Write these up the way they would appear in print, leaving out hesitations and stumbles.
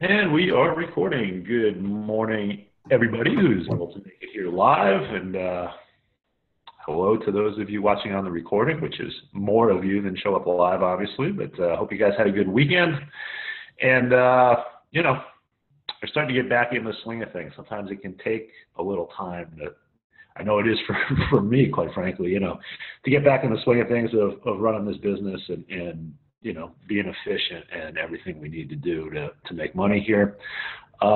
And we are recording. Good morning, everybody who's able to make it here live. And hello to those of you watching on the recording, which is more of you than show up live, obviously. But I hope you guys had a good weekend. And, we're starting to get back in the swing of things. Sometimes it can take a little time to, I know it is for me, quite frankly, to get back in the swing of things of running this business and being efficient and everything we need to do to make money here. We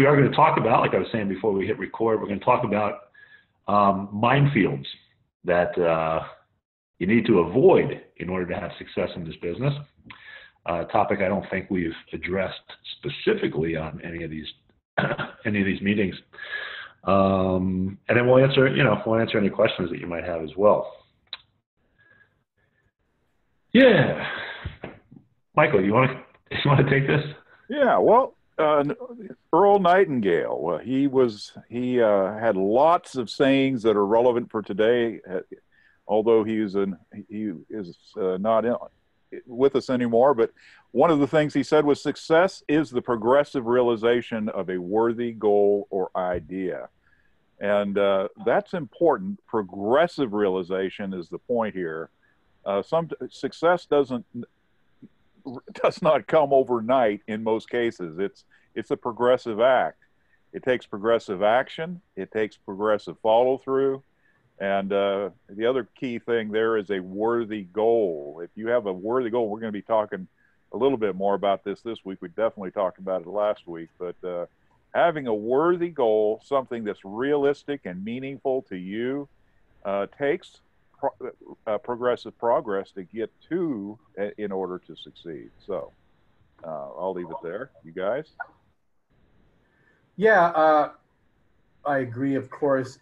are going to talk about, like I was saying before we hit record, we're going to talk about minefields that you need to avoid in order to have success in this business. A topic I don't think we've addressed specifically on any of these meetings. And then we'll answer any questions that you might have as well. Yeah, Michael, you want to take this? Yeah, well, Earl Nightingale. He had lots of sayings that are relevant for today. Although he is not with us anymore, but one of the things he said was success is the progressive realization of a worthy goal or idea, and that's important. Progressive realization is the point here. Some success does not come overnight in most cases. It's a progressive act. It takes progressive action. It takes progressive follow through. And the other key thing there is a worthy goal. If you have a worthy goal, we're going to be talking a little bit more about this week. We definitely talked about it last week, but having a worthy goal, something that's realistic and meaningful to you, takes progressive progress to get to in order to succeed. So I'll leave it there. You guys? Yeah, I agree, of course.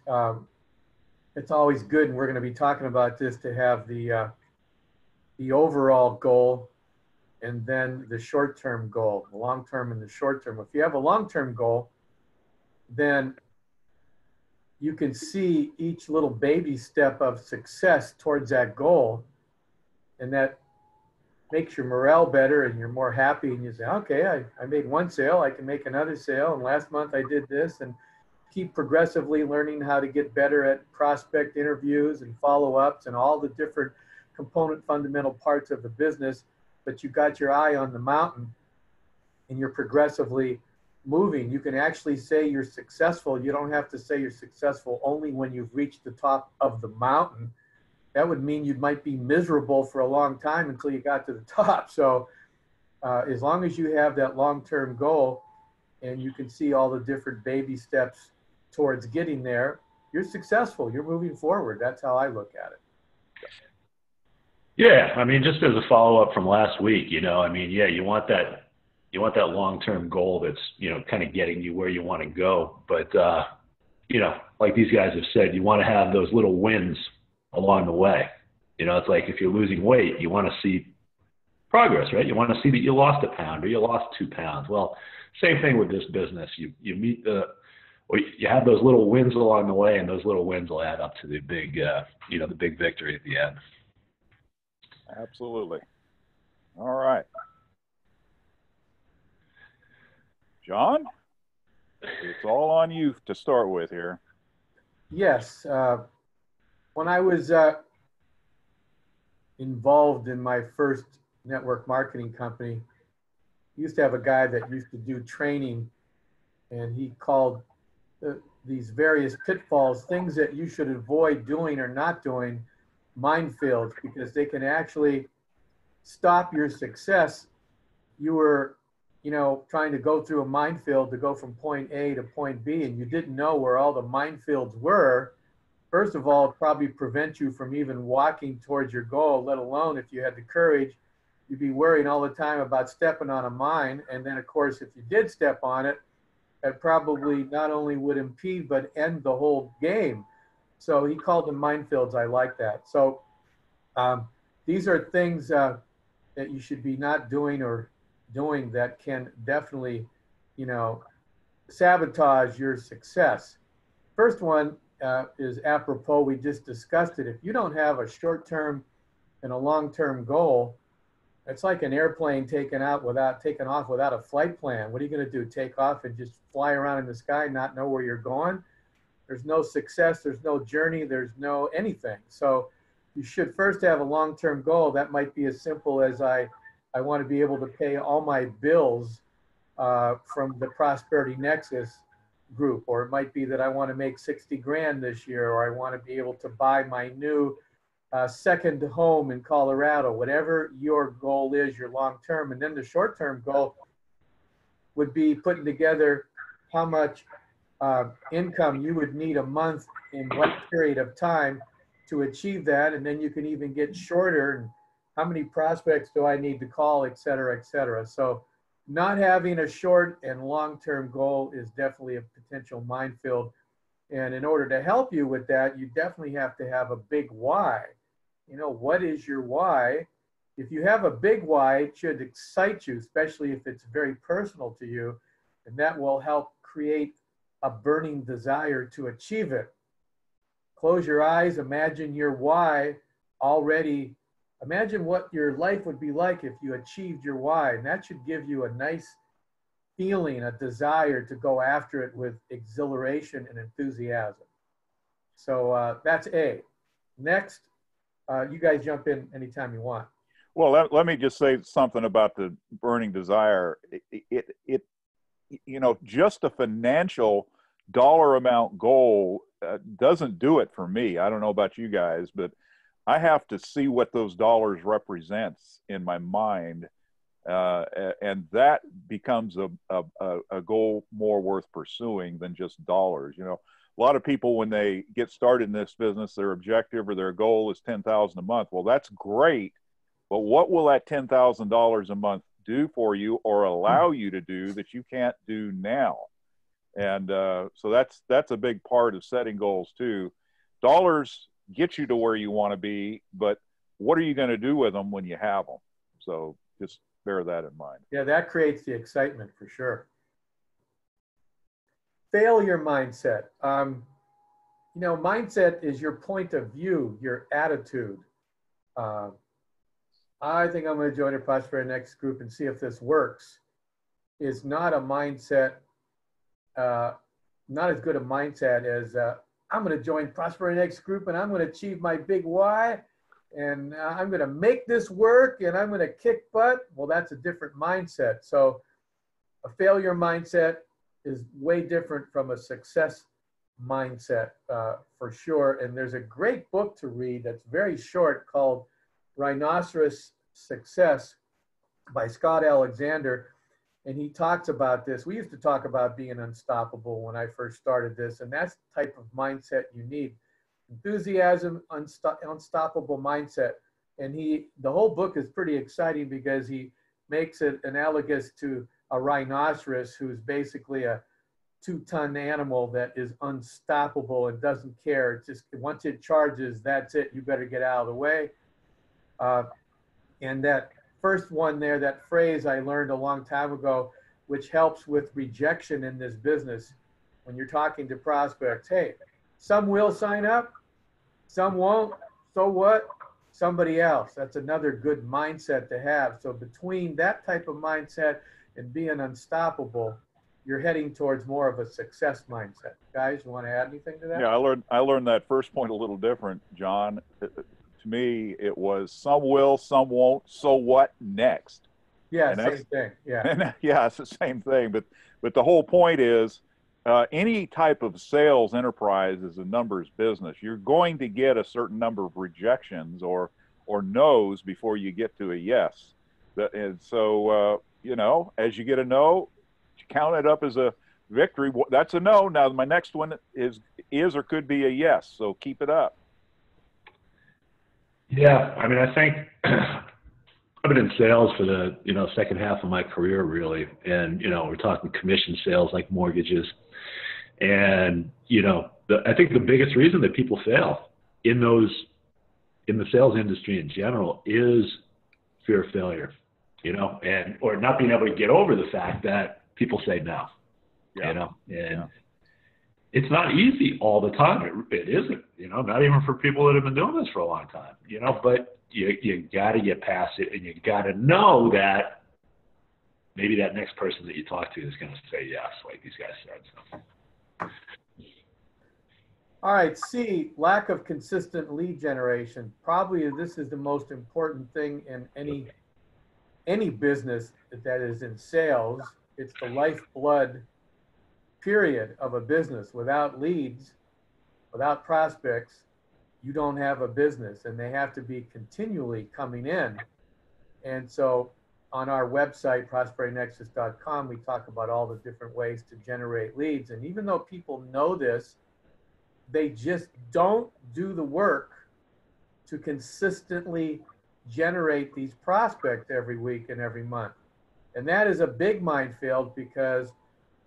It's always good, and we're going to be talking about this, to have the overall goal and then the short-term goal, the long-term and the short-term. If you have a long-term goal, then you can see each little baby step of success towards that goal, and that makes your morale better and you're more happy, and you say, okay, I made one sale, I can make another sale, and last month I did this, and keep progressively learning how to get better at prospect interviews and follow-ups and all the different component fundamental parts of the business. But you got your eye on the mountain and you're progressively moving. You can actually say you're successful. You don't have to say you're successful only when you've reached the top of the mountain. That would mean you might be miserable for a long time until you got to the top. So as long as you have that long-term goal and you can see all the different baby steps towards getting there, you're successful. You're moving forward. That's how I look at it. Yeah, I mean, just as a follow-up from last week, you want that long-term goal that's, kind of getting you where you want to go. But, like these guys have said, you want to have those little wins along the way. It's like if you're losing weight, you want to see progress, right? You want to see that you lost a pound or you lost 2 pounds. Well, same thing with this business. You have those little wins along the way, and those little wins will add up to the big, the big victory at the end. Absolutely. All right. John, it's all on you to start with here. Yes. When I was involved in my first network marketing company, I used to have a guy that used to do training, and he called these various pitfalls, things that you should avoid doing or not doing, minefields, because they can actually stop your success. You were, trying to go through a minefield to go from point A to point B, and you didn't know where all the minefields were. First of all, it probably prevent you from even walking towards your goal, let alone if you had the courage, you'd be worrying all the time about stepping on a mine. And then, of course, if you did step on it, it probably not only would impede, but end the whole game. So he called them minefields. I like that. So these are things that you should be not doing or doing that can definitely, sabotage your success. First one is apropos. We just discussed it. If you don't have a short-term and a long-term goal, It's like an airplane taking off without a flight plan. What are you going to do? Take off and just fly around in the sky, not know where you're going? There's no success. There's no journey. There's no anything. So you should first have a long-term goal. That might be as simple as I want to be able to pay all my bills from the Prosperity Nexus group, or it might be that I want to make 60 grand this year, or I want to be able to buy my new second home in Colorado. Whatever your goal is, your long-term. And then the short-term goal would be putting together how much income you would need a month in what period of time to achieve that. And then you can even get shorter, and how many prospects do I need to call, et cetera, et cetera. So not having a short and long-term goal is definitely a potential minefield. And in order to help you with that, you definitely have to have a big why. You know, what is your why? If you have a big why, it should excite you, especially if it's very personal to you, and that will help create a burning desire to achieve it. Close your eyes, imagine your why already. Imagine what your life would be like if you achieved your why, and that should give you a nice feeling, a desire to go after it with exhilaration and enthusiasm. So that's A. Next, you guys jump in anytime you want. Well, let me just say something about the burning desire. You know, just a financial dollar amount goal doesn't do it for me. I don't know about you guys, but I have to see what those dollars represents in my mind, and that becomes a goal more worth pursuing than just dollars. You know, a lot of people, when they get started in this business, their objective or their goal is $10,000 a month. Well, that's great, but what will that $10,000 a month do for you or allow you to do that you can't do now? And so that's a big part of setting goals too. Dollars get you to where you want to be, but what are you going to do with them when you have them? So just bear that in mind. Yeah, that creates the excitement for sure. Failure mindset. You know, mindset is your point of view, your attitude. I think I'm going to join the Prosperity Next group and see if this works. Is not a mindset, not as good a mindset as I'm going to join Prosperity Next group and I'm going to achieve my big why, and I'm going to make this work and I'm going to kick butt. Well, that's a different mindset. So a failure mindset is way different from a success mindset for sure. And there's a great book to read that's very short called Rhinoceros Success by Scott Alexander. And he talks about this. We used to talk about being unstoppable when I first started this, and that's the type of mindset you need. Enthusiasm, unstoppable mindset. And the whole book is pretty exciting because he makes it analogous to a rhinoceros, who's basically a 2-ton animal that is unstoppable and doesn't care. It's just once it charges, that's it. You better get out of the way. And that first one there, that phrase I learned a long time ago, which helps with rejection in this business. When you're talking to prospects, hey, some will sign up, some won't. So what? Somebody else. That's another good mindset to have. So between that type of mindset and being unstoppable, you're heading towards more of a success mindset. Guys, you want to add anything to that? Yeah, I learned that first point a little different, John. To me, it was some will, some won't. So what next? Yeah, same thing. Yeah. Yeah, it's the same thing. But the whole point is, any type of sales enterprise is a numbers business. You're going to get a certain number of rejections or no's before you get to a yes. And so, you know, as you get a no, count it up as a victory. That's a no. Now my next one is or could be a yes. So keep it up. Yeah, I mean, I think I've been in sales for the second half of my career, really, and we're talking commission sales like mortgages, and I think the biggest reason that people fail in the sales industry in general is fear of failure, and or not being able to get over the fact that people say no, yeah. and it's not easy all the time. It isn't, you know, not even for people that have been doing this for a long time, you know, but you got to get past it, and you got to know that maybe that next person that you talk to is going to say yes, like these guys said. So. All right, C, lack of consistent lead generation. Probably this is the most important thing in any business that is in sales. It's the lifeblood period of a business. Without leads, without prospects, you don't have a business, and they have to be continually coming in. And so on our website, prosperitynexus.com, we talk about all the different ways to generate leads. And even though people know this, they just don't do the work to consistently generate these prospects every week and every month. And that is a big minefield, because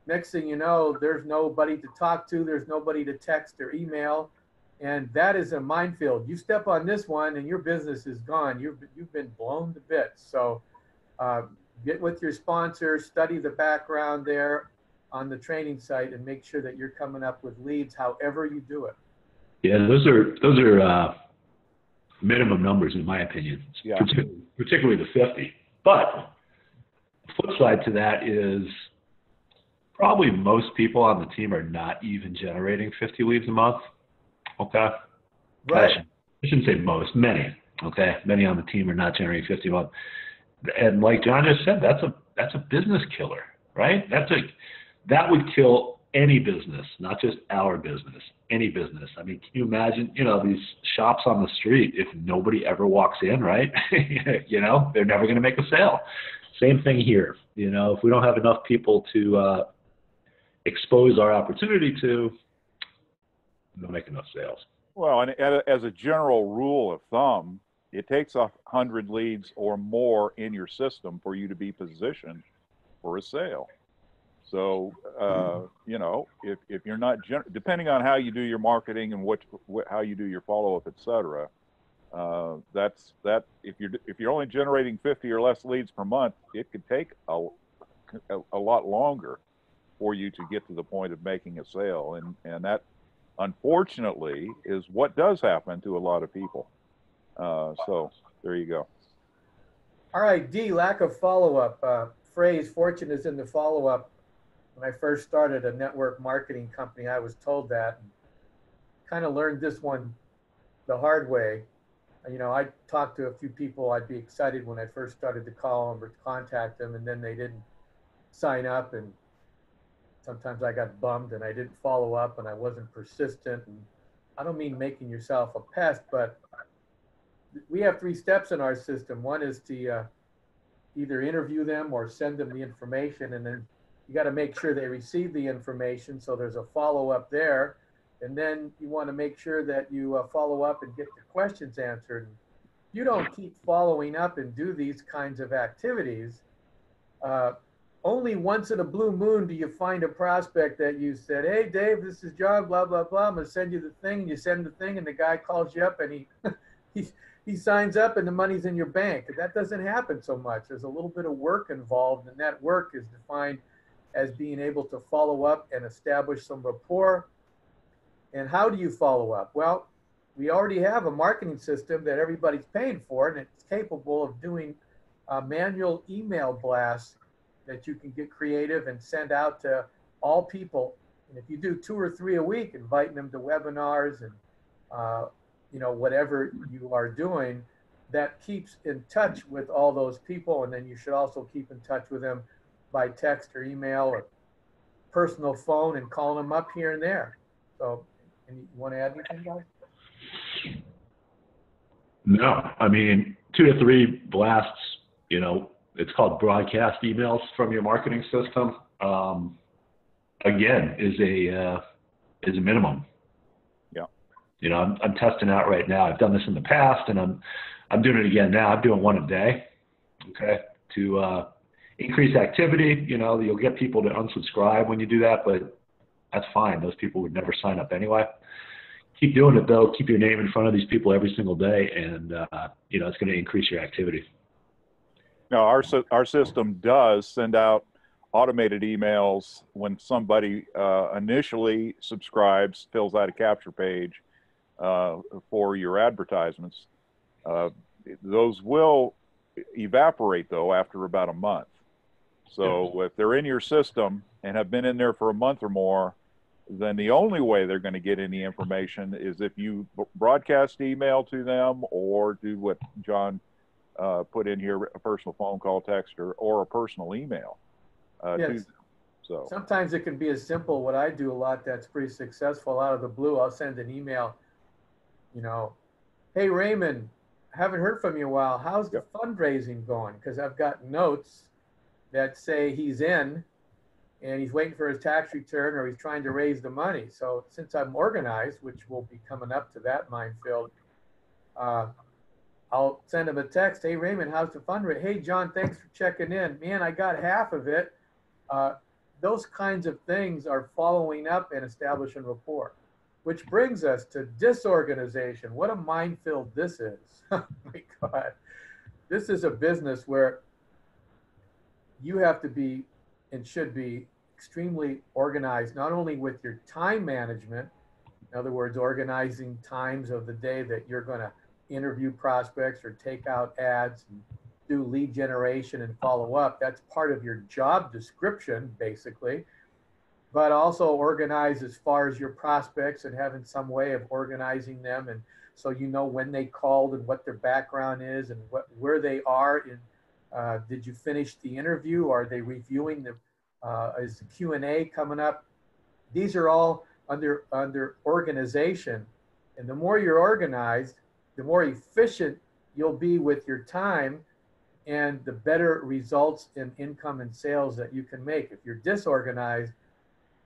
next thing you know, there's nobody to talk to, there's nobody to text or email, and that is a minefield. You step on this one and your business is gone. You've been blown to bits. So get with your sponsor, study the background there on the training site, and make sure that you're coming up with leads however you do it. Yeah, those are minimum numbers in my opinion, yeah. particularly the 50. But the flip side to that is probably most people on the team are not even generating 50 leads a month. Okay. Right. I shouldn't say most, many. Okay. Many on the team are not generating 50 a month. And like John just said, that's a business killer, right? That would kill any business, not just our business, any business. I mean, can you imagine, you know, these shops on the street, if nobody ever walks in, right? You know, they're never going to make a sale. Same thing here. You know, if we don't have enough people to expose our opportunity to, we don't make enough sales. Well, and as a general rule of thumb, it takes 100 leads or more in your system for you to be positioned for a sale. So, you know, if you're not, depending on how you do your marketing and how you do your follow-up, et cetera, if you're only generating 50 or less leads per month, it could take a lot longer for you to get to the point of making a sale. And that, unfortunately, is what does happen to a lot of people. So there you go. All right, D, lack of follow-up. Phrase, fortune is in the follow-up. When I first started a network marketing company, I was told that, and kind of learned this one the hard way. You know, I talked to a few people. I'd be excited when I first started to call them or contact them, and then they didn't sign up, and sometimes I got bummed and I didn't follow up and I wasn't persistent. And I don't mean making yourself a pest, but we have 3 steps in our system. One is to either interview them or send them the information, and then you got to make sure they receive the information, so there's a follow-up there. And then you want to make sure that you follow up and get the questions answered. You don't keep following up and do these kinds of activities. Only once in a blue moon do you find a prospect that you said, hey, Dave, this is John, blah, blah, blah. I'm going to send you the thing. You send the thing, and the guy calls you up, and he signs up, and the money's in your bank. That doesn't happen so much. There's a little bit of work involved, and that work is defined as being able to follow up and establish some rapport. And how do you follow up? Well, we already have a marketing system that everybody's paying for, and it's capable of doing manual email blasts that you can get creative and send out to all people. And if you do 2 or 3 a week, inviting them to webinars and you know, whatever you are doing, that keeps in touch with all those people. And then you should also keep in touch with them by text or email or personal phone, and calling them up here and there. So, and you want to add anything, guys? No, I mean, 2 to 3 blasts, you know, it's called broadcast emails from your marketing system. Again, is a minimum. Yeah. You know, I'm testing out right now. I've done this in the past, and I'm doing it again now. I'm doing 1 a day. Okay, to increase activity. You know, you'll get people to unsubscribe when you do that, but that's fine. Those people would never sign up anyway. Keep doing it though. Keep your name in front of these people every single day, and you know, it's going to increase your activity. Now, our system does send out automated emails when somebody initially subscribes, fills out a capture page for your advertisements. Those will evaporate though after about a month. So if they're in your system and have been in there for a month or more, then the only way they're going to get any information is if you broadcast email to them or do what John put in here, a personal phone call, text, or a personal email to them. So sometimes it can be as simple. What I do a lot that's pretty successful out of the blue, I'll send an email, you know, hey, Raymond, haven't heard from you in a while. How's the fundraising going? Because I've got notes that say he's in and he's waiting for his tax return or he's trying to raise the money. So since I'm organized, which will be coming up to that minefield, I'll send him a text. Hey, Raymond, how's the fundraising? Hey, John, thanks for checking in. Man, I got half of it. Those kinds of things are following up and establishing rapport, which brings us to disorganization. What a minefield this is. Oh my God. This is a business where you have to be and should be extremely organized, not only with your time management, in other words, organizing times of the day that you're going to interview prospects or take out ads and do lead generation and follow up. That's part of your job description, basically, but also organize as far as your prospects and having some way of organizing them. And so you know when they called and what their background is and where they are in, did you finish the interview? Are they reviewing the, is the Q&A coming up? These are all under organization. And the more you're organized, the more efficient you'll be with your time and the better results in income and sales that you can make. If you're disorganized,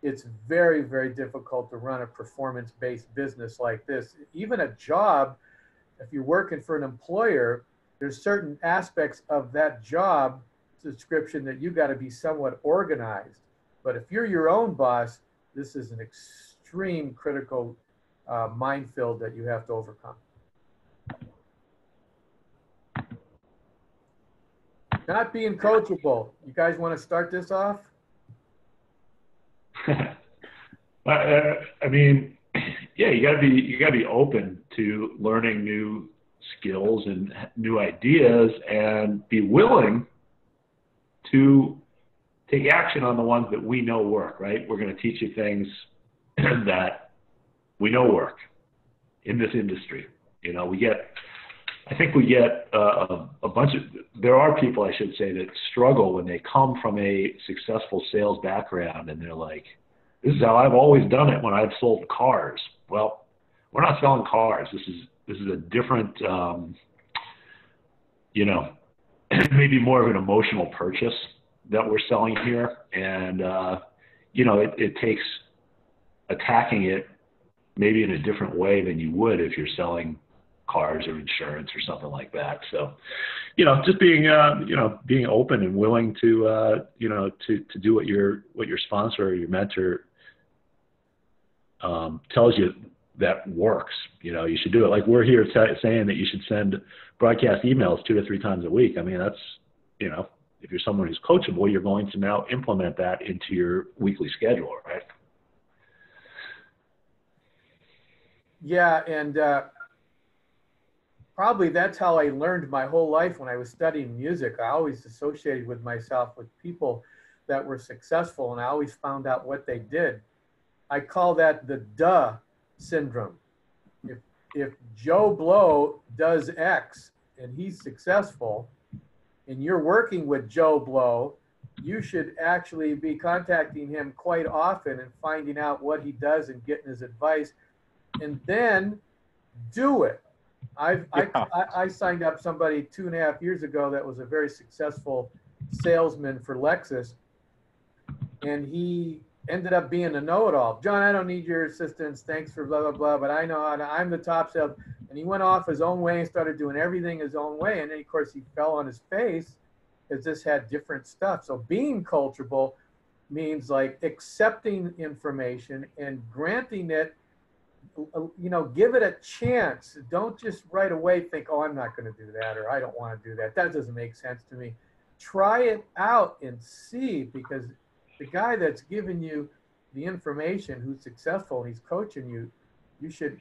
it's very, very difficult to run a performance-based business like this. Even a job, if you're working for an employer, there's certain aspects of that job description that you got to be somewhat organized. But if you're your own boss, this is an extreme critical minefield that you have to overcome. Not being coachable. You guys want to start this off? I mean, yeah, you gotta be open to learning new skills and new ideas, and be willing to take action on the ones that we know work. Right? We're going to teach you things that we know work in this industry. You know, I think we get a bunch of, there are people, I should say, that struggle when they come from a successful sales background and they're like, this is how I've always done it when I've sold cars. Well, we're not selling cars. This is a different, you know, maybe more of an emotional purchase that we're selling here. And, you know, it takes attacking it maybe in a different way than you would if you're selling cars or insurance or something like that. So, you know, just being, you know, being open and willing to, you know, to do what your sponsor or your mentor tells you that works. You know, you should do it. Like we're here saying that you should send broadcast emails 2 to 3 times a week. I mean, that's, you know, if you're someone who's coachable, you're going to now implement that into your weekly schedule, right? Yeah, and probably that's how I learned my whole life when I was studying music. I always associated with myself with people that were successful, and I always found out what they did. I call that the duh syndrome. If Joe Blow does X and he's successful, and you're working with Joe Blow, you should actually be contacting him quite often and finding out what he does and getting his advice, and then do it. I signed up somebody 2.5 years ago that was a very successful salesman for Lexus, and he ended up being a know-it-all. John, I don't need your assistance. Thanks for blah, blah, blah, but I know how to, I'm the top sales. And he went off his own way and started doing everything his own way. And then, of course, he fell on his face because this had different stuff. So being coachable means like accepting information and granting it, you know, give it a chance. Don't just right away think, oh, I'm not going to do that, or I don't want to do that. That doesn't make sense to me. try it out and see, because the guy that's giving you the information, who's successful, he's coaching you, you should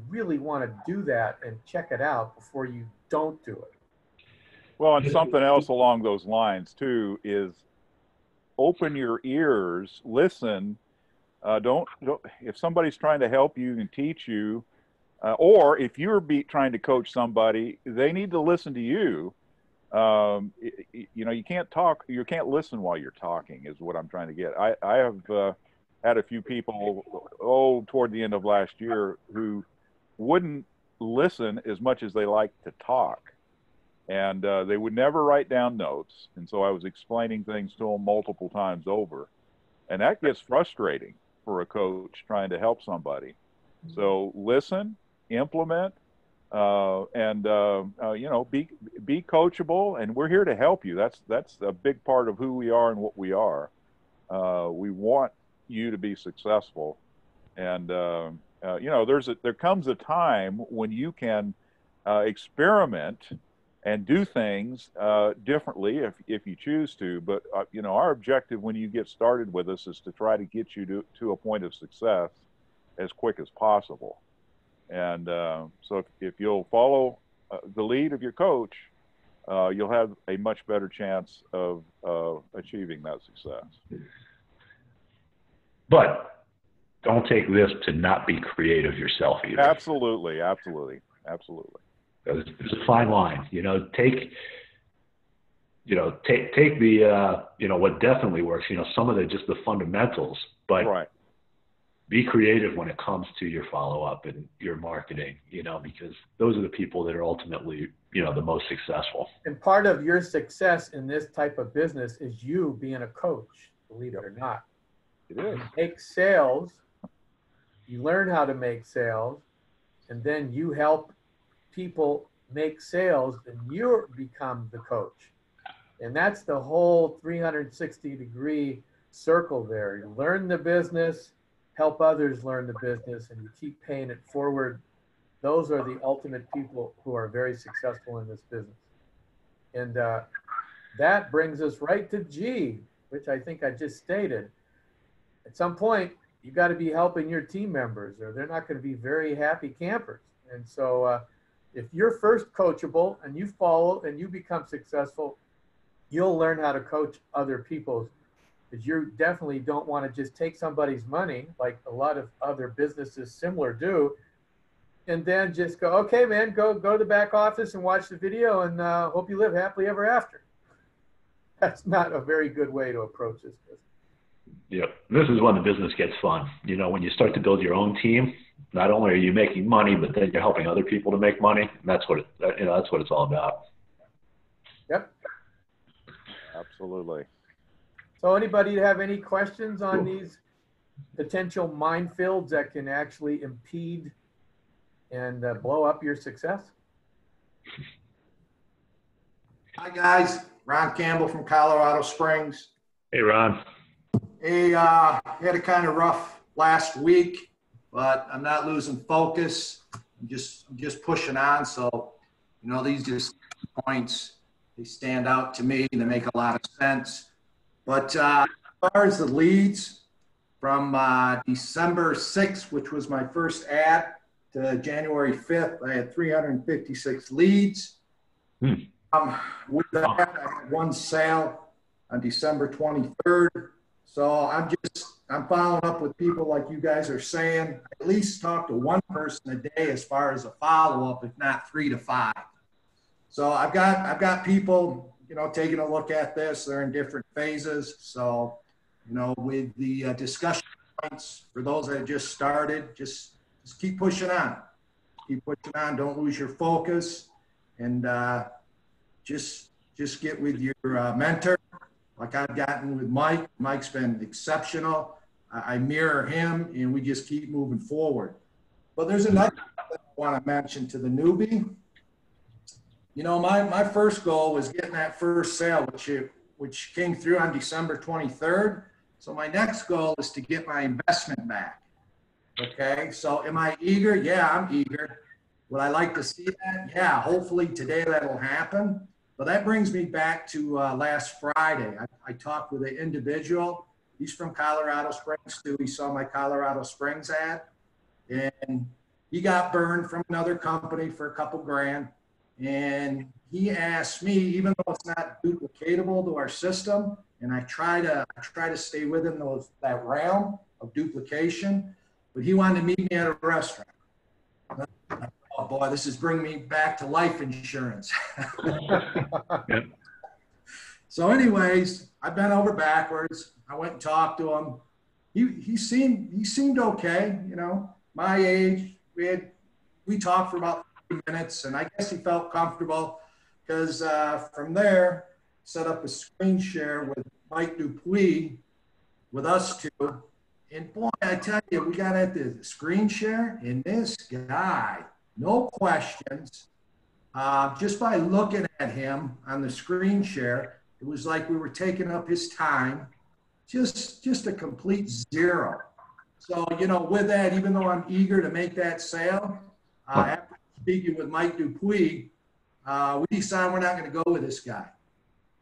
really want to do that and check it out before you don't do it. Well, and something else along those lines too is open your ears, listen. Don't if somebody's trying to help you and teach you, or if you're trying to coach somebody, they need to listen to you. You know, you can't talk, you can't listen while you're talking, is what I'm trying to get. I have had a few people, toward the end of last year, who wouldn't listen as much as they like to talk. And they would never write down notes. And so I was explaining things to them multiple times over. And that gets frustrating for a coach trying to help somebody. So listen, implement, and you know, be coachable. And we're here to help you. That's a big part of who we are and what we are. We want you to be successful. And you know, there comes a time when you can experiment and do things differently if you choose to. But you know, our objective when you get started with us is to try to get you to a point of success as quick as possible. And so if you'll follow the lead of your coach, you'll have a much better chance of achieving that success. But don't take this to not be creative yourself either. Absolutely, absolutely, absolutely. There's a fine line, you know. Take the you know, what definitely works, you know, some of the fundamentals, but right. Be creative when it comes to your follow-up and your marketing, you know, because those are the people that are ultimately, you know, the most successful. And part of your success in this type of business is you being a coach, believe it or not. It is. You make sales, you learn how to make sales, and then you help people make sales, and you become the coach. And that's the whole 360-degree circle there. You learn the business, help others learn the business, and you keep paying it forward. Those are the ultimate people who are very successful in this business. And that brings us right to G, which I think I just stated. At some point, you got to be helping your team members, or they're not going to be very happy campers. And so if you're first coachable and you follow and you become successful, you'll learn how to coach other people, because you definitely don't want to just take somebody's money like a lot of other businesses similar do, and then just go, okay, man, go to the back office and watch the video and hope you live happily ever after. That's not a very good way to approach this business. Yep. This is when the business gets fun. You know, when you start to build your own team, not only are you making money, but then you're helping other people to make money. And that's what that's what it's all about. Yep. Absolutely. So anybody have any questions on these potential minefields that can actually impede and blow up your success? Hi guys, Ron Campbell from Colorado Springs. Hey, Ron. Hey, had a kind of rough last week, but I'm not losing focus. I'm just pushing on. So, you know, these just points, they stand out to me and they make a lot of sense. But as far as the leads from December 6th, which was my first ad, to January 5th, I had 356 leads. With that, I had one sale on December 23rd. So I'm following up with people like you guys are saying. At least talk to one person a day as far as a follow-up, if not 3 to 5. So I've got people, you know, taking a look at this. They're in different phases. So, you know, with the discussion points for those that just started, just keep pushing on. Keep pushing on. Don't lose your focus, and just get with your mentor, like I've gotten with Mike. Mike's been exceptional. I mirror him, and we just keep moving forward. But there's another thing I want to mention to the newbie. You know, my first goal was getting that first sale, which came through on December 23rd. So my next goal is to get my investment back. Okay, so am I eager? Yeah, I'm eager. Would I like to see that? Yeah, hopefully today that'll happen. But that brings me back to last Friday. I talked with an individual. He's from Colorado Springs too. He saw my Colorado Springs ad, and he got burned from another company for a couple grand. And he asked me, even though it's not duplicatable to our system, and I try to stay within that realm of duplication, but he wanted to meet me at a restaurant. Oh boy, this is bringing me back to life insurance. Yep. So anyways, I bent over backwards. I went and talked to him. He seemed okay, you know, my age. We talked for about 30 minutes, and I guess he felt comfortable because from there, set up a screen share with Mike Dupuis with us two. And boy, I tell you, we got at the screen share, and this guy, no questions, just by looking at him on the screen share, it was like we were taking up his time, just a complete zero. So, you know, with that, even though I'm eager to make that sale, after speaking with Mike Dupuis, we decided we're not going to go with this guy.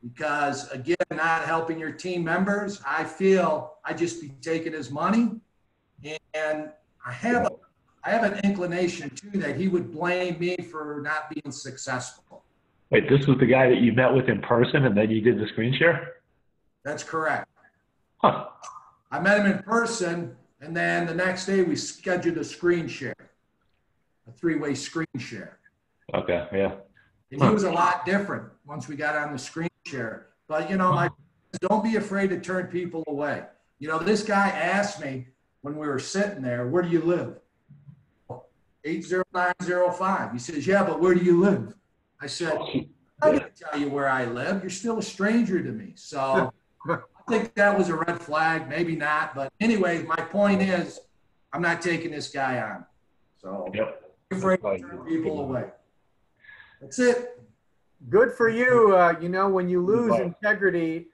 Because again, not helping your team members, I feel I just be taking his money, and I have an inclination too that he would blame me for not being successful. Wait, this was the guy that you met with in person and then you did the screen share? That's correct. Huh. I met him in person, and then the next day we scheduled a screen share, a three-way screen share. Okay, yeah. And he was a lot different once we got on the screen share. But, you know, my don't be afraid to turn people away. You know, this guy asked me when we were sitting there, where do you live? 80905. He says, yeah, but where do you live? I said, I'm going to tell you where I live. You're still a stranger to me. So I think that was a red flag. Maybe not. But anyway, my point is I'm not taking this guy on. So be afraid to turn people away. That's it. Good for you. You know, when you lose integrity,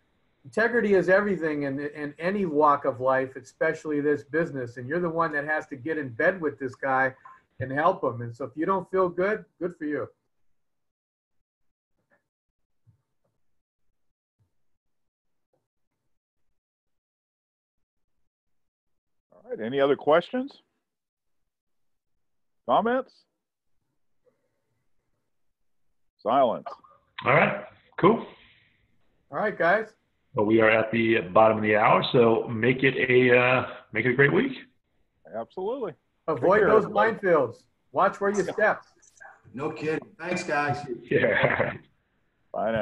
integrity is everything in any walk of life, especially this business. And you're the one that has to get in bed with this guy and help him. And so if you don't feel good, good for you. All right. Any other questions? Comments? Silence. All right, cool. All right, guys. Well, we are at the bottom of the hour, so make it a great week. Absolutely. Avoid those minefields. Watch where you step. No kidding. Thanks, guys. Yeah. Bye now.